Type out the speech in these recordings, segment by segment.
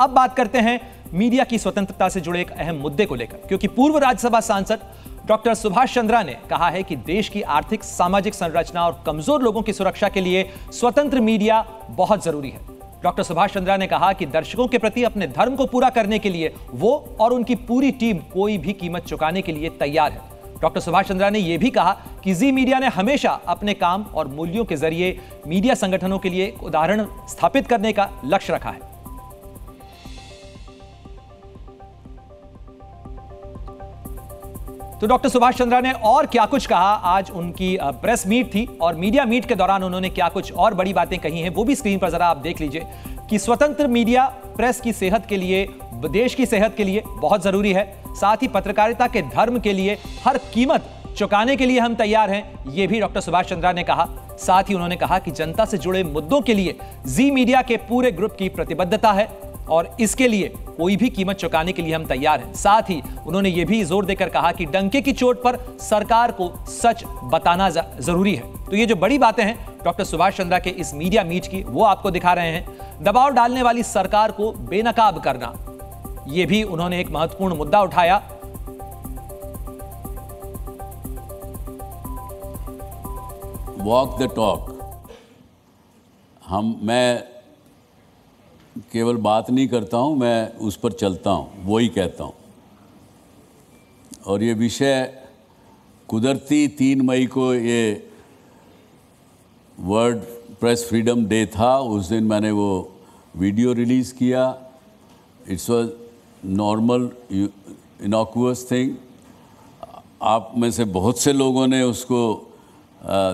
अब बात करते हैं मीडिया की स्वतंत्रता से जुड़े एक अहम मुद्दे को लेकर, क्योंकि पूर्व राज्यसभा सांसद डॉक्टर सुभाष चंद्रा ने कहा है कि देश की आर्थिक सामाजिक संरचना और कमजोर लोगों की सुरक्षा के लिए स्वतंत्र मीडिया बहुत जरूरी है। डॉक्टर सुभाष चंद्रा ने कहा कि दर्शकों के प्रति अपने धर्म को पूरा करने के लिए वो और उनकी पूरी टीम कोई भी कीमत चुकाने के लिए तैयार है। डॉक्टर सुभाष चंद्रा ने यह भी कहा कि जी मीडिया ने हमेशा अपने काम और मूल्यों के जरिए मीडिया संगठनों के लिए एक उदाहरण स्थापित करने का लक्ष्य रखा है। तो डॉक्टर सुभाष चंद्रा ने और क्या कुछ कहा, आज उनकी प्रेस मीट थी और मीडिया मीट के दौरान उन्होंने क्या कुछ और बड़ी बातें कही हैं, वो भी स्क्रीन पर जरा आप देख लीजिए कि स्वतंत्र मीडिया प्रेस की सेहत के लिए, देश की सेहत के लिए बहुत जरूरी है। साथ ही पत्रकारिता के धर्म के लिए हर कीमत चुकाने के लिए हम तैयार हैं, यह भी डॉक्टर सुभाष चंद्रा ने कहा। साथ ही उन्होंने कहा कि जनता से जुड़े मुद्दों के लिए जी मीडिया के पूरे ग्रुप की प्रतिबद्धता है और इसके लिए कोई भी कीमत चुकाने के लिए हम तैयार हैं। साथ ही उन्होंने यह भी जोर देकर कहा कि डंके की चोट पर सरकार को सच बताना जरूरी है। तो ये जो बड़ी बातें हैं डॉक्टर सुभाष चंद्रा के इस मीडिया मीट की, वो आपको दिखा रहे हैं। दबाव डालने वाली सरकार को बेनकाब करना, यह भी उन्होंने एक महत्वपूर्ण मुद्दा उठाया। Walk the talk. मैं केवल बात नहीं करता हूं, मैं उस पर चलता हूं, वो ही कहता हूं। और ये विषय कुदरती 3 मई को ये वर्ल्ड प्रेस फ्रीडम डे था, उस दिन मैंने वो वीडियो रिलीज़ किया। It's was normal innocuous thing. आप में से बहुत से लोगों ने उसको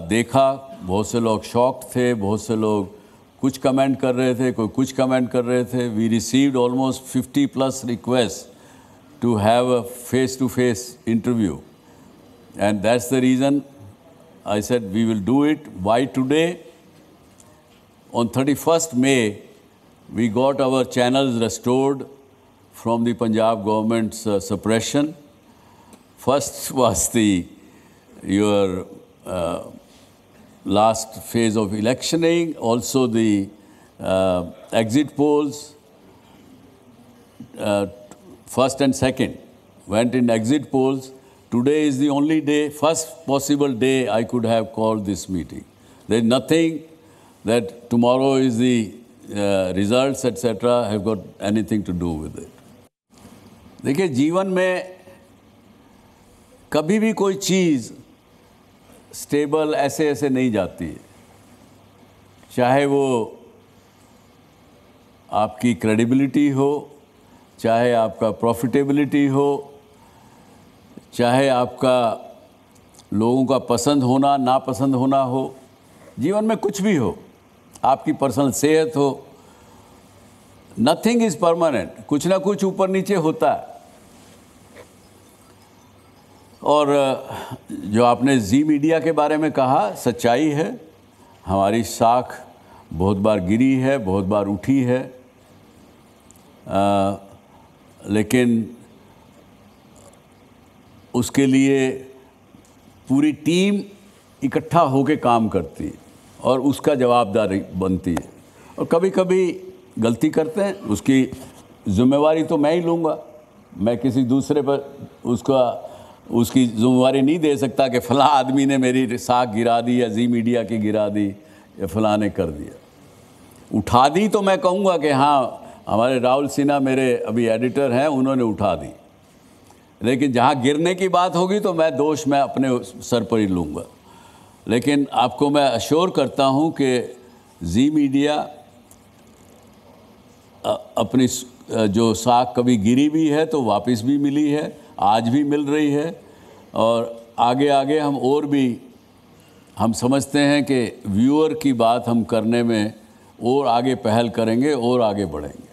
देखा, बहुत से लोग शॉक्ड थे, बहुत से लोग कुछ कमेंट कर रहे थे, कोई कुछ कमेंट कर रहे थे। We received almost 50+ request to have a face to face interview and that's the reason I said we will do it. Why today? On 31st May we got our channels restored from the Punjab government's suppression. First was your last phase of electioning, also the exit polls, first and second went in exit polls. Today is the only day, first possible day I could have called this meeting. There is nothing that tomorrow is the results etc. have got anything to do with it. देखिए, जीवन में कभी भी कोई चीज़ stable ऐसे नहीं जाती है। चाहे वो आपकी क्रेडिबिलिटी हो, चाहे आपका प्रॉफिटेबिलिटी हो, चाहे आपका लोगों का पसंद होना नापसंद होना हो, जीवन में कुछ भी हो, आपकी पर्सनल सेहत हो, नथिंग इज़ परमानेंट। कुछ ना कुछ ऊपर नीचे होता है। और जो आपने जी मीडिया के बारे में कहा, सच्चाई है। हमारी साख बहुत बार गिरी है, बहुत बार उठी है, लेकिन उसके लिए पूरी टीम इकट्ठा होकर काम करती है और उसका जवाबदारी बनती है। और कभी कभी गलती करते हैं, उसकी जिम्मेवारी तो मैं ही लूँगा। मैं किसी दूसरे पर उसकी जिम्मेवारी नहीं दे सकता कि फ़लाँ आदमी ने मेरी साख गिरा दी या जी मीडिया की गिरा दी या फ़लाँ ने कर दिया। उठा दी तो मैं कहूँगा कि हाँ, हमारे राहुल सिन्हा मेरे अभी एडिटर हैं, उन्होंने उठा दी। लेकिन जहाँ गिरने की बात होगी तो मैं अपने सर पर ही लूँगा। लेकिन आपको मैं अश्योर करता हूँ कि जी मीडिया अपनी जो साख कभी गिरी भी है तो वापस भी मिली है, आज भी मिल रही है। और आगे आगे हम समझते हैं कि व्यूअर की बात हम करने में और आगे पहल करेंगे और आगे बढ़ेंगे।